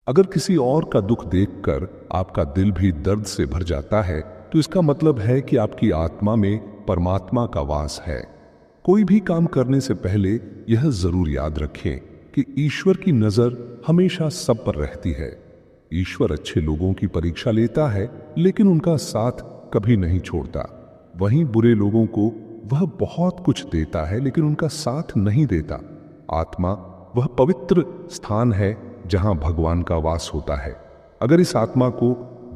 अगर किसी और का दुख देखकर आपका दिल भी दर्द से भर जाता है तो इसका मतलब है कि आपकी आत्मा में परमात्मा का वास है। कोई भी काम करने से पहले यह जरूर याद रखें कि ईश्वर की नजर हमेशा सब पर रहती है। ईश्वर अच्छे लोगों की परीक्षा लेता है लेकिन उनका साथ कभी नहीं छोड़ता। वहीं बुरे लोगों को वह बहुत कुछ देता है लेकिन उनका साथ नहीं देता। आत्मा वह पवित्र स्थान है जहां भगवान का वास होता है। अगर इस आत्मा को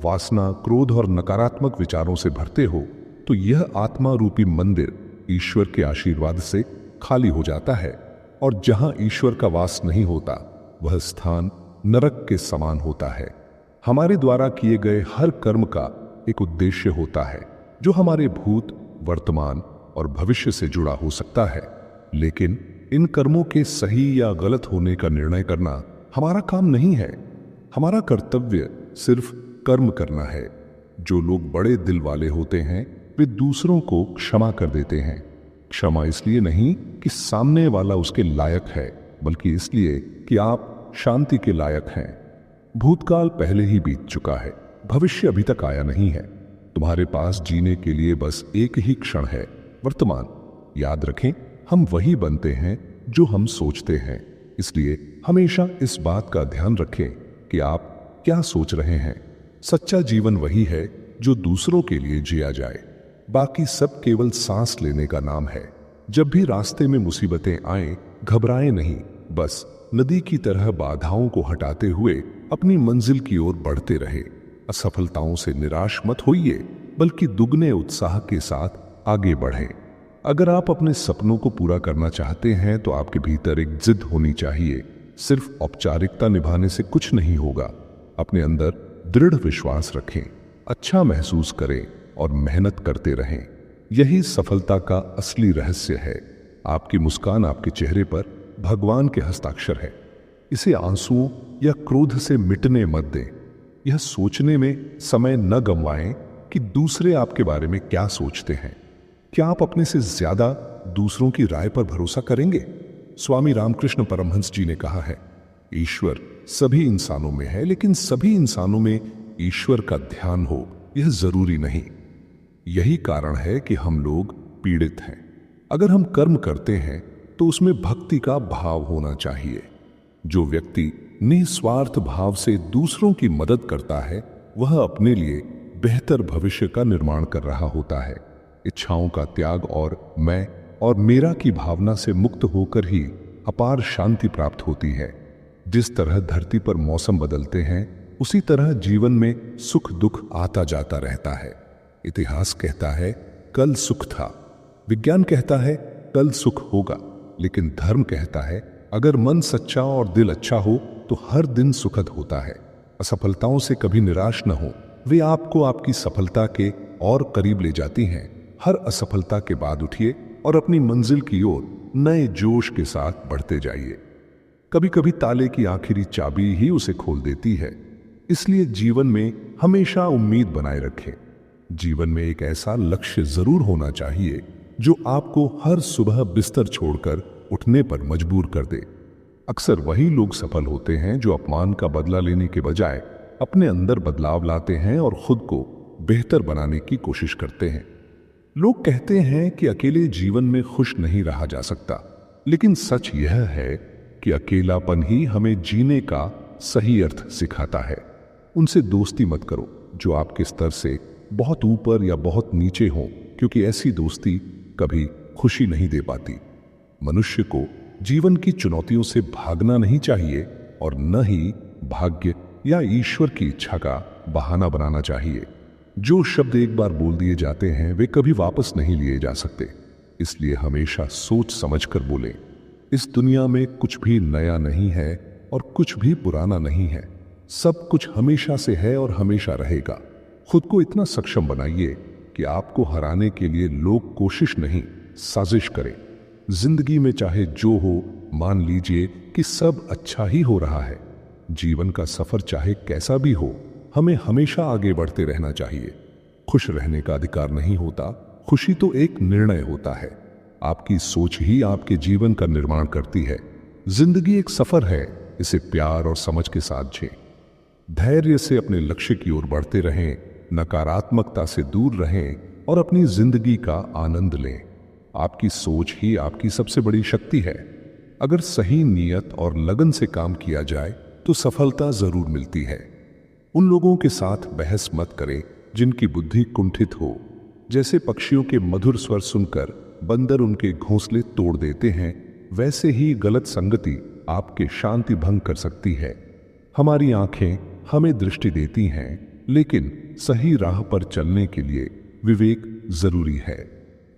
वासना, क्रोध और नकारात्मक विचारों से भरते हो तो यह आत्मा रूपी मंदिर ईश्वर के आशीर्वाद से खाली हो जाता है, और जहां ईश्वर का वास नहीं होता वह स्थान नरक के समान होता है। हमारे द्वारा किए गए हर कर्म का एक उद्देश्य होता है जो हमारे भूत, वर्तमान और भविष्य से जुड़ा हो सकता है, लेकिन इन कर्मों के सही या गलत होने का निर्णय करना हमारा काम नहीं है। हमारा कर्तव्य सिर्फ कर्म करना है। जो लोग बड़े दिल वाले होते हैं वे दूसरों को क्षमा कर देते हैं। क्षमा इसलिए नहीं कि सामने वाला उसके लायक है, बल्कि इसलिए कि आप शांति के लायक हैं। भूतकाल पहले ही बीत चुका है, भविष्य अभी तक आया नहीं है। तुम्हारे पास जीने के लिए बस एक ही क्षण है, वर्तमान। याद रखें, हम वही बनते हैं जो हम सोचते हैं। इसलिए हमेशा इस बात का ध्यान रखें कि आप क्या सोच रहे हैं। सच्चा जीवन वही है जो दूसरों के लिए जिया जाए, बाकी सब केवल सांस लेने का नाम है। जब भी रास्ते में मुसीबतें आएं, घबराएं नहीं, बस नदी की तरह बाधाओं को हटाते हुए अपनी मंजिल की ओर बढ़ते रहे। असफलताओं से निराश मत होइए, बल्कि दुगने उत्साह के साथ आगे बढ़ें। अगर आप अपने सपनों को पूरा करना चाहते हैं तो आपके भीतर एक जिद होनी चाहिए। सिर्फ औपचारिकता निभाने से कुछ नहीं होगा। अपने अंदर दृढ़ विश्वास रखें, अच्छा महसूस करें और मेहनत करते रहें। यही सफलता का असली रहस्य है। आपकी मुस्कान आपके चेहरे पर भगवान के हस्ताक्षर है। इसे आंसुओं या क्रोध से मिटने मत दें। यह सोचने में समय न गंवाएं कि दूसरे आपके बारे में क्या सोचते हैं। क्या आप अपने से ज्यादा दूसरों की राय पर भरोसा करेंगे? स्वामी रामकृष्ण परमहंस जी ने कहा है, ईश्वर सभी इंसानों में है, लेकिन सभी इंसानों में ईश्वर का ध्यान हो यह जरूरी नहीं। यही कारण है कि हम लोग पीड़ित हैं। अगर हम कर्म करते हैं तो उसमें भक्ति का भाव होना चाहिए। जो व्यक्ति निस्वार्थ भाव से दूसरों की मदद करता है वह अपने लिए बेहतर भविष्य का निर्माण कर रहा होता है। इच्छाओं का त्याग और मैं और मेरा की भावना से मुक्त होकर ही अपार शांति प्राप्त होती है। जिस तरह धरती पर मौसम बदलते हैं उसी तरह जीवन में सुख दुख आता जाता रहता है। इतिहास कहता है कल सुख था, विज्ञान कहता है कल सुख होगा, लेकिन धर्म कहता है अगर मन सच्चा और दिल अच्छा हो तो हर दिन सुखद होता है। असफलताओं से कभी निराश न हो, वे आपको आपकी सफलता के और करीब ले जाती हैं। हर असफलता के बाद उठिए और अपनी मंजिल की ओर नए जोश के साथ बढ़ते जाइए। कभी कभी ताले की आखिरी चाबी ही उसे खोल देती है। इसलिए जीवन में हमेशा उम्मीद बनाए रखें। जीवन में एक ऐसा लक्ष्य जरूर होना चाहिए जो आपको हर सुबह बिस्तर छोड़कर उठने पर मजबूर कर दे। अक्सर वही लोग सफल होते हैं जो अपमान का बदला लेने के बजाय अपने अंदर बदलाव लाते हैं और खुद को बेहतर बनाने की कोशिश करते हैं। लोग कहते हैं कि अकेले जीवन में खुश नहीं रहा जा सकता, लेकिन सच यह है कि अकेलापन ही हमें जीने का सही अर्थ सिखाता है। उनसे दोस्ती मत करो जो आपके स्तर से बहुत ऊपर या बहुत नीचे हो, क्योंकि ऐसी दोस्ती कभी खुशी नहीं दे पाती। मनुष्य को जीवन की चुनौतियों से भागना नहीं चाहिए और न ही भाग्य या ईश्वर की इच्छा का बहाना बनाना चाहिए। जो शब्द एक बार बोल दिए जाते हैं वे कभी वापस नहीं लिए जा सकते, इसलिए हमेशा सोच समझकर बोलें। इस दुनिया में कुछ भी नया नहीं है और कुछ भी पुराना नहीं है। सब कुछ हमेशा से है और हमेशा रहेगा। खुद को इतना सक्षम बनाइए कि आपको हराने के लिए लोग कोशिश नहीं, साजिश करें। जिंदगी में चाहे जो हो, मान लीजिए कि सब अच्छा ही हो रहा है। जीवन का सफर चाहे कैसा भी हो, हमें हमेशा आगे बढ़ते रहना चाहिए। खुश रहने का अधिकार नहीं होता, खुशी तो एक निर्णय होता है। आपकी सोच ही आपके जीवन का निर्माण करती है। जिंदगी एक सफर है, इसे प्यार और समझ के साथ जिएं। धैर्य से अपने लक्ष्य की ओर बढ़ते रहें, नकारात्मकता से दूर रहें और अपनी जिंदगी का आनंद लें। आपकी सोच ही आपकी सबसे बड़ी शक्ति है। अगर सही नियत और लगन से काम किया जाए तो सफलता जरूर मिलती है। उन लोगों के साथ बहस मत करें जिनकी बुद्धि कुंठित हो। जैसे पक्षियों के मधुर स्वर सुनकर बंदर उनके घोंसले तोड़ देते हैं, वैसे ही गलत संगति आपके शांति भंग कर सकती है। हमारी आंखें हमें दृष्टि देती हैं, लेकिन सही राह पर चलने के लिए विवेक जरूरी है।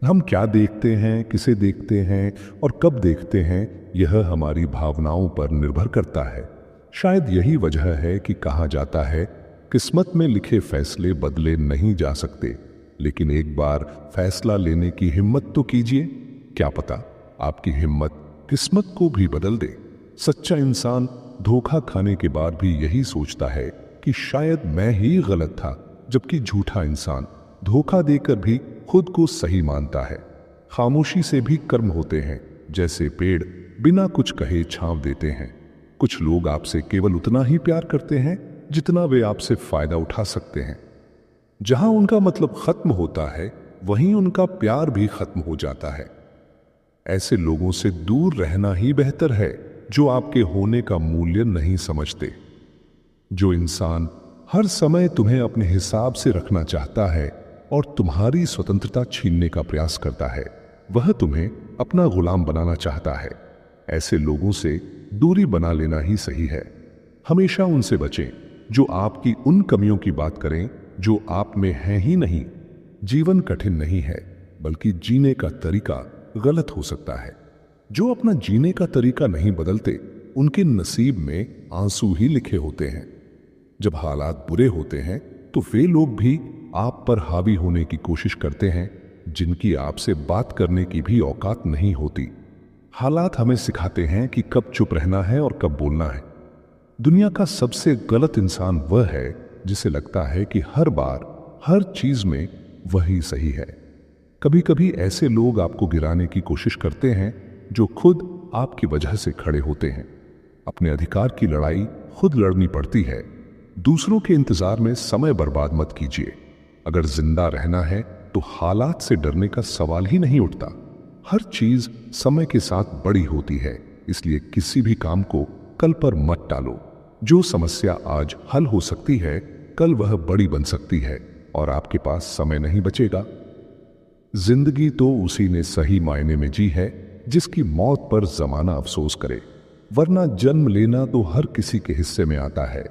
हम क्या देखते हैं, किसे देखते हैं और कब देखते हैं, यह हमारी भावनाओं पर निर्भर करता है। शायद यही वजह है कि कहा जाता है, किस्मत में लिखे फैसले बदले नहीं जा सकते, लेकिन एक बार फैसला लेने की हिम्मत तो कीजिए। क्या पता आपकी हिम्मत किस्मत को भी बदल दे। सच्चा इंसान धोखा खाने के बाद भी यही सोचता है कि शायद मैं ही गलत था, जबकि झूठा इंसान धोखा देकर भी खुद को सही मानता है। खामोशी से भी कर्म होते हैं। जैसे पेड़ बिना कुछ कहे छांव देते हैं। कुछ लोग आपसे केवल उतना ही प्यार करते हैं जितना वे आपसे फायदा उठा सकते हैं। जहां उनका मतलब खत्म होता है, वहीं उनका प्यार भी खत्म हो जाता है। ऐसे लोगों से दूर रहना ही बेहतर है जो आपके होने का मूल्य नहीं समझते। जो इंसान हर समय तुम्हें अपने हिसाब से रखना चाहता है और तुम्हारी स्वतंत्रता छीनने का प्रयास करता है, वह तुम्हें अपना गुलाम बनाना चाहता है। ऐसे लोगों से दूरी बना लेना ही सही है। हमेशा उनसे बचें जो आपकी उन कमियों की बात करें जो आप में हैं ही नहीं। जीवन कठिन नहीं है, बल्कि जीने का तरीका गलत हो सकता है। जो अपना जीने का तरीका नहीं बदलते, उनके नसीब में आंसू ही लिखे होते हैं। जब हालात बुरे होते हैं तो वे लोग भी आप पर हावी होने की कोशिश करते हैं जिनकी आपसे बात करने की भी औकात नहीं होती। हालात हमें सिखाते हैं कि कब चुप रहना है और कब बोलना है। दुनिया का सबसे गलत इंसान वह है जिसे लगता है कि हर बार हर चीज में वही सही है। कभी कभी ऐसे लोग आपको गिराने की कोशिश करते हैं जो खुद आपकी वजह से खड़े होते हैं। अपने अधिकार की लड़ाई खुद लड़नी पड़ती है। दूसरों के इंतजार में समय बर्बाद मत कीजिए। अगर जिंदा रहना है तो हालात से डरने का सवाल ही नहीं उठता। हर चीज समय के साथ बड़ी होती है, इसलिए किसी भी काम को कल पर मत टालो। जो समस्या आज हल हो सकती है, कल वह बड़ी बन सकती है और आपके पास समय नहीं बचेगा। जिंदगी तो उसी ने सही मायने में जी है जिसकी मौत पर जमाना अफसोस करे, वरना जन्म लेना तो हर किसी के हिस्से में आता है।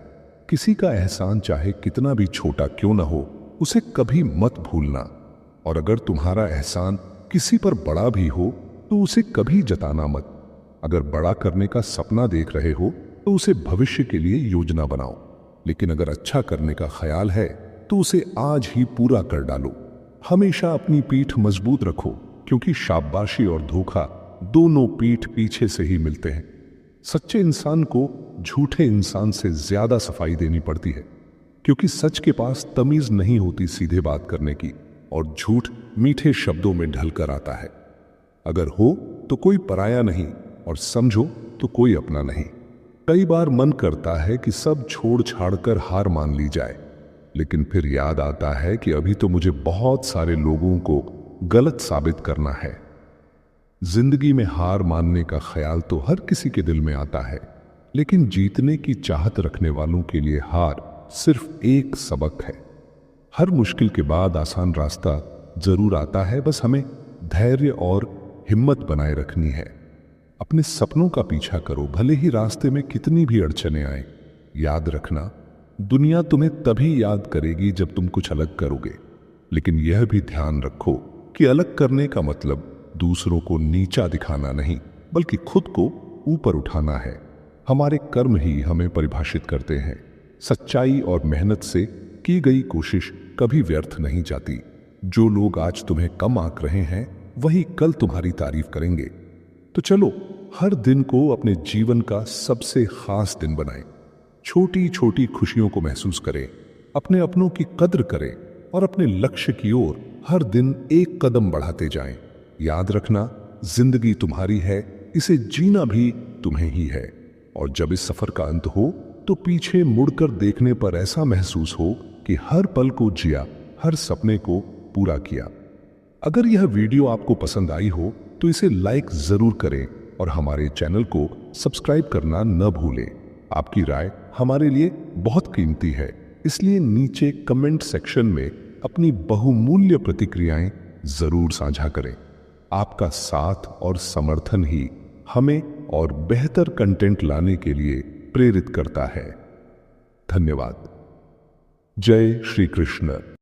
किसी का एहसान चाहे कितना भी छोटा क्यों ना हो, उसे कभी मत भूलना। और अगर तुम्हारा एहसान किसी पर बड़ा भी हो तो उसे कभी जताना मत। अगर बड़ा करने का सपना देख रहे हो तो उसे भविष्य के लिए योजना बनाओ, लेकिन अगर अच्छा करने का ख्याल है तो उसे आज ही पूरा कर डालो। हमेशा अपनी पीठ मजबूत रखो, क्योंकि शाबाशी और धोखा दोनों पीठ पीछे से ही मिलते हैं। सच्चे इंसान को झूठे इंसान से ज्यादा सफाई देनी पड़ती है, क्योंकि सच के पास तमीज नहीं होती सीधे बात करने की, और झूठ मीठे शब्दों में ढलकर आता है। अगर हो तो कोई पराया नहीं, और समझो तो कोई अपना नहीं। कई बार मन करता है कि सब छोड़ छाड़ कर हार मान ली जाए, लेकिन फिर याद आता है कि अभी तो मुझे बहुत सारे लोगों को गलत साबित करना है। जिंदगी में हार मानने का ख्याल तो हर किसी के दिल में आता है, लेकिन जीतने की चाहत रखने वालों के लिए हार सिर्फ एक सबक है। हर मुश्किल के बाद आसान रास्ता जरूर आता है, बस हमें धैर्य और हिम्मत बनाए रखनी है। अपने सपनों का पीछा करो, भले ही रास्ते में कितनी भी अड़चने आए। याद रखना, दुनिया तुम्हें तभी याद करेगी जब तुम कुछ अलग करोगे, लेकिन यह भी ध्यान रखो कि अलग करने का मतलब दूसरों को नीचा दिखाना नहीं, बल्कि खुद को ऊपर उठाना है। हमारे कर्म ही हमें परिभाषित करते हैं। सच्चाई और मेहनत से की गई कोशिश कभी व्यर्थ नहीं जाती। जो लोग आज तुम्हें कम आंक रहे हैं, वही कल तुम्हारी तारीफ करेंगे। तो चलो, हर दिन को अपने जीवन का सबसे खास दिन बनाएं। छोटी छोटी खुशियों को महसूस करें, अपने अपनों की कद्र करें और अपने लक्ष्य की ओर हर दिन एक कदम बढ़ाते जाएं। याद रखना, जिंदगी तुम्हारी है, इसे जीना भी तुम्हें ही है। और जब इस सफर का अंत हो तो पीछे मुड़कर देखने पर ऐसा महसूस हो कि हर पल को जिया, हर सपने को पूरा किया। अगर यह वीडियो आपको पसंद आई हो तो इसे लाइक जरूर करें और हमारे चैनल को सब्सक्राइब करना न भूलें। आपकी राय हमारे लिए बहुत कीमती है, इसलिए नीचे कमेंट सेक्शन में अपनी बहुमूल्य प्रतिक्रियाएं जरूर साझा करें। आपका साथ और समर्थन ही हमें और बेहतर कंटेंट लाने के लिए प्रेरित करता है। धन्यवाद। जय श्री कृष्ण।